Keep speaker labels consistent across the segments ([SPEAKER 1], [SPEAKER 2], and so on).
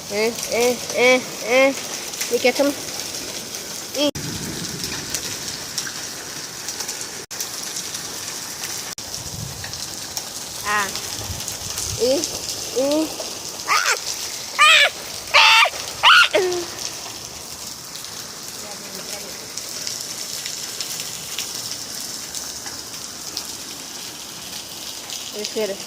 [SPEAKER 1] You get some. Ah. Let's get it.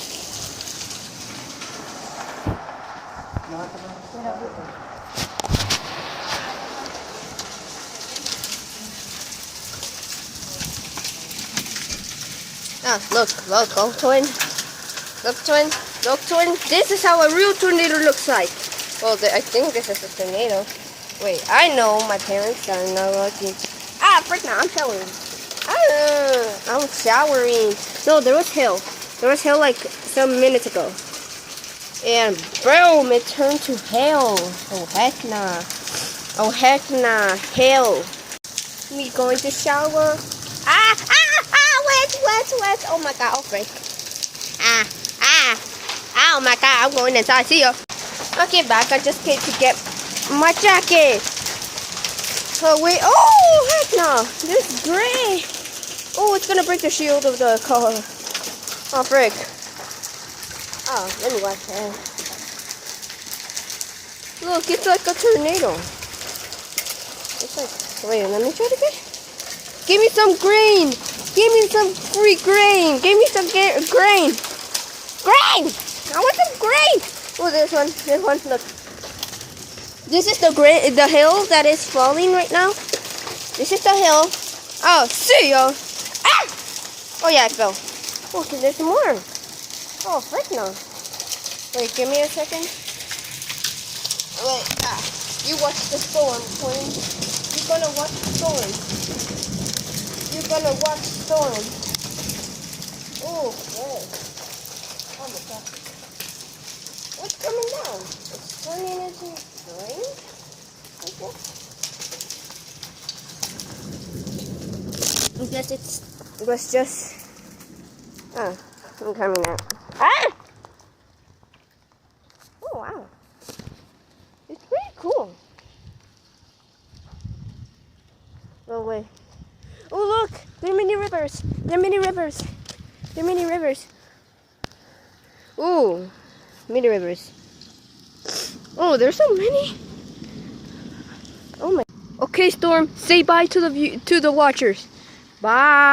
[SPEAKER 1] Ah, look, twin. Look, twin. This is how a real tornado looks like. Well, I think this is a tornado. Wait, I know my parents are not looking. Ah, frick now, I'm showering. I'm showering. No, there was hail. There was hail like some minutes ago. And boom, it turned to hail. Oh heck nah. Oh heck nah. Hail. Me going to shower. Wet. Oh my god, oh frick. Oh my god, I'm going inside. See ya. Okay, back. I just came to get my jacket. Oh wait. Oh heck no. This is gray. Oh, it's gonna break the shield of the car. Oh frick. Oh, let me watch that. Look, it's like a tornado. It's like, wait, let me try it again. Give me some grain. Give me some free grain. Give me some grain. Grain. I want some grain. Oh, this one, look. This is the hill that is falling right now. This is the hill. Oh, see ya. Ah! Oh yeah, I fell. Oh, so there's more. Oh, frick no. Wait, give me a second. Wait, you watch the storm, twin. You're gonna watch the storm. Oh, okay. Oh my god. What's coming down? It's turning into rain? Okay. I guess it was just... Oh, I'm coming out. Ah! Oh, wow. It's pretty cool. Oh, wait. Oh, look! There are many rivers. Ooh, many rivers. Oh, there's so many. Oh my. Okay, Storm. Say bye to the watchers. Bye.